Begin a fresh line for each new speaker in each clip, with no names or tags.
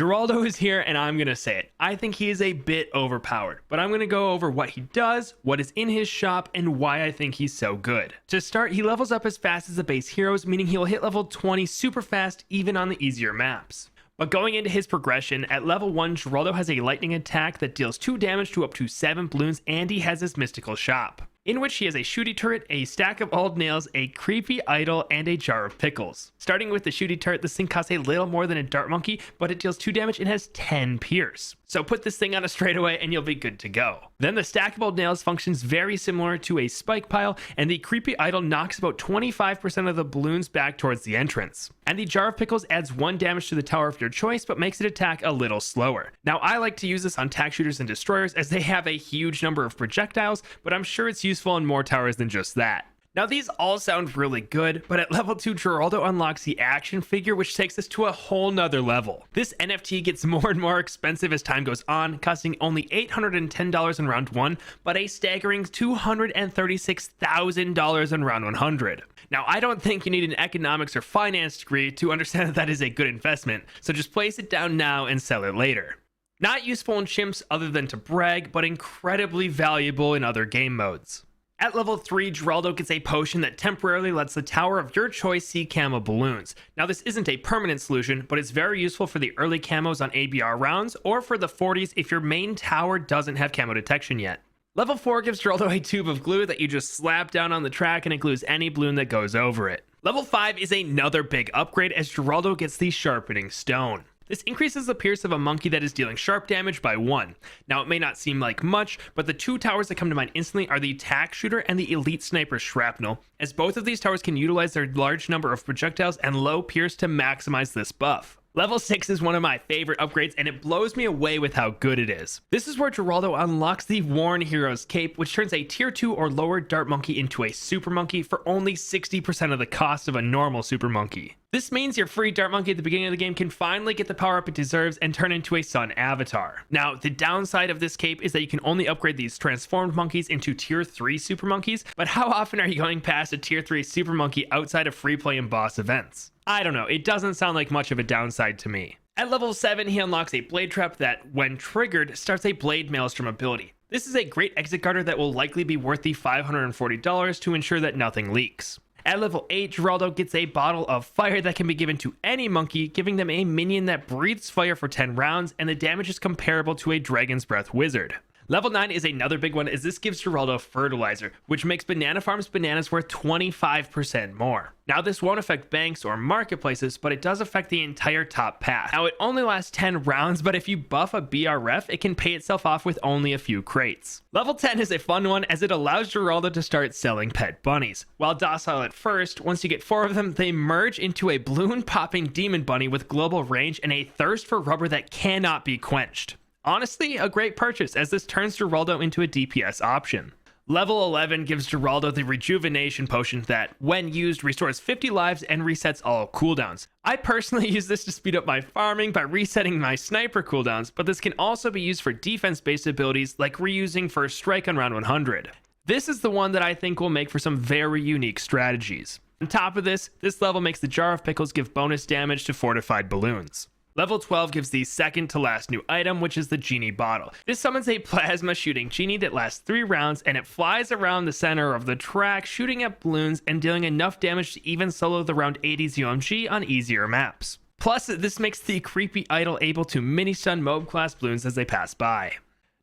Geraldo is here, and I'm gonna say it. I think he is a bit overpowered, but I'm gonna go over what he does, what is in his shop, and why I think he's so good. To start, he levels up as fast as the base heroes, meaning he will hit level 20 super fast, even on the easier maps. But going into his progression, at level 1, Geraldo has a lightning attack that deals 2 damage to up to 7 bloons, and he has his mystical shop, in which he has a shooty turret, a stack of old nails, a creepy idol, and a jar of pickles. Starting with the shooty turret, this thing costs a little more than a dart monkey, but it deals 2 damage and has 10 pierce. So put this thing on a straightaway and you'll be good to go. Then the stack of old nails functions very similar to a spike pile, and the creepy idol knocks about 25% of the balloons back towards the entrance. And the jar of pickles adds 1 damage to the tower of your choice, but makes it attack a little slower. Now I like to use this on tack shooters and destroyers as they have a huge number of projectiles, but I'm sure it's useful on more towers than just that. Now these all sound really good, but at level 2 Geraldo unlocks the action figure, which takes us to a whole nother level. This NFT gets more and more expensive as time goes on, costing only $810 in round 1, but a staggering $236,000 in round 100. Now I don't think you need an economics or finance degree to understand that that is a good investment, so just place it down now and sell it later. Not useful in chimps other than to brag, but incredibly valuable in other game modes. At level 3, Geraldo gets a potion that temporarily lets the tower of your choice see camo balloons. Now this isn't a permanent solution, but it's very useful for the early camos on ABR rounds, or for the 40s if your main tower doesn't have camo detection yet. Level 4 gives Geraldo a tube of glue that you just slap down on the track and it glues any balloon that goes over it. Level 5 is another big upgrade as Geraldo gets the sharpening stone. This increases the pierce of a monkey that is dealing sharp damage by 1. Now it may not seem like much, but the 2 towers that come to mind instantly are the tack shooter and the elite sniper shrapnel, as both of these towers can utilize their large number of projectiles and low pierce to maximize this buff. Level 6 is one of my favorite upgrades, and it blows me away with how good it is. This is where Geraldo unlocks the Worn Hero's Cape, which turns a tier 2 or lower dart monkey into a super monkey for only 60% of the cost of a normal super monkey. This means your free dart monkey at the beginning of the game can finally get the power up it deserves and turn into a sun avatar. Now, the downside of this cape is that you can only upgrade these transformed monkeys into tier 3 super monkeys, but how often are you going past a tier 3 super monkey outside of free play and boss events? I don't know, it doesn't sound like much of a downside to me. At level 7, he unlocks a blade trap that, when triggered, starts a blade maelstrom ability. This is a great exit guarder that will likely be worth the $540 to ensure that nothing leaks. At level 8, Geraldo gets a bottle of fire that can be given to any monkey, giving them a minion that breathes fire for 10 rounds, and the damage is comparable to a Dragon's Breath wizard. Level 9 is another big one, as this gives Geraldo fertilizer, which makes Banana Farm's bananas worth 25% more. Now this won't affect banks or marketplaces, but it does affect the entire top path. Now it only lasts 10 rounds, but if you buff a BRF, it can pay itself off with only a few crates. Level 10 is a fun one, as it allows Geraldo to start selling pet bunnies. While docile at first, once you get 4 of them, they merge into a balloon-popping demon bunny with global range and a thirst for rubber that cannot be quenched. Honestly, a great purchase, as this turns Geraldo into a DPS option. Level 11 gives Geraldo the rejuvenation potion that, when used, restores 50 lives and resets all cooldowns. I personally use this to speed up my farming by resetting my sniper cooldowns, but this can also be used for defense-based abilities like reusing First Strike on round 100. This is the one that I think will make for some very unique strategies. On top of this, this level makes the jar of pickles give bonus damage to fortified balloons. Level 12 gives the second to last new item, which is the Genie Bottle. This summons a plasma shooting genie that lasts 3 rounds, and it flies around the center of the track, shooting at balloons and dealing enough damage to even solo the round 80s UMG on easier maps. Plus, this makes the creepy idol able to mini-stun mob class balloons as they pass by.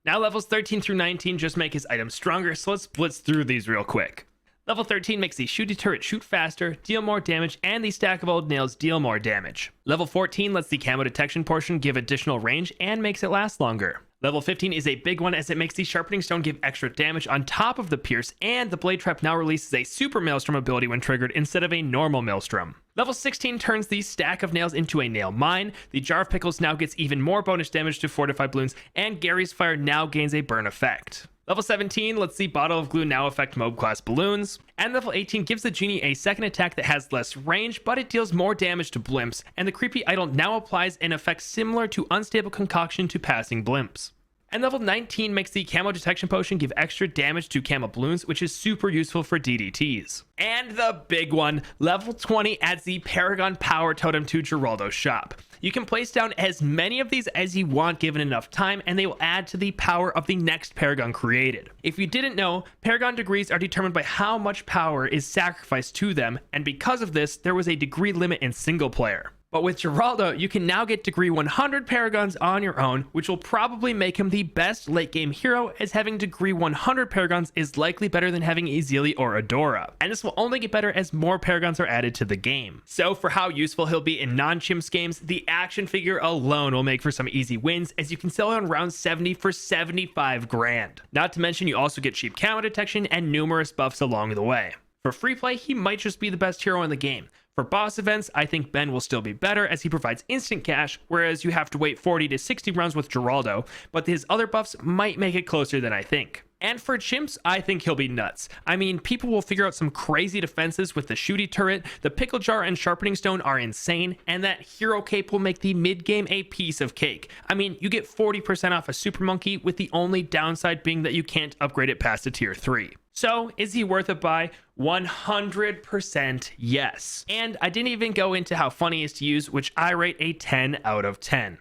Now levels 13 through 19 just make his items stronger, so let's blitz through these real quick. Level 13 makes the shooty turret shoot faster, deal more damage, and the stack of old nails deal more damage. Level 14 lets the camo detection portion give additional range and makes it last longer. Level 15 is a big one, as it makes the sharpening stone give extra damage on top of the pierce, and the blade trap now releases a super maelstrom ability when triggered instead of a normal maelstrom. Level 16 turns the stack of nails into a nail mine, the jar of pickles now gets even more bonus damage to fortified balloons, and Gary's fire now gains a burn effect. Level 17 lets the bottle of glue now affect mob class balloons, and level 18 gives the genie a second attack that has less range, but it deals more damage to blimps, and the creepy idol now applies an effect similar to unstable concoction to passing blimps. And level 19 makes the camo detection potion give extra damage to camo balloons, which is super useful for DDTs. And the big one, level 20 adds the Paragon Power Totem to Geraldo's shop. You can place down as many of these as you want given enough time, and they will add to the power of the next Paragon created. If you didn't know, Paragon degrees are determined by how much power is sacrificed to them, and because of this, there was a degree limit in single player. But with Geraldo, you can now get degree 100 Paragons on your own, which will probably make him the best late game hero, as having degree 100 Paragons is likely better than having a Zeali or a Dora. And this will only get better as more Paragons are added to the game. So for how useful he'll be in non-chimps games, the action figure alone will make for some easy wins, as you can sell it on round 70 for 75 grand. Not to mention you also get cheap camo detection and numerous buffs along the way. For free play, he might just be the best hero in the game. For boss events, I think Ben will still be better as he provides instant cash, whereas you have to wait 40 to 60 rounds with Geraldo, but his other buffs might make it closer than I think. And for chimps, I think he'll be nuts. I mean, people will figure out some crazy defenses with the shooty turret, the pickle jar and sharpening stone are insane, and that hero cape will make the mid game a piece of cake. I mean, you get 40% off a super monkey, with the only downside being that you can't upgrade it past a tier 3. So, is he worth a buy? 100% yes. And I didn't even go into how funny he is to use, which I rate a 10 out of 10.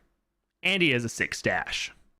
And he has a 6 dash.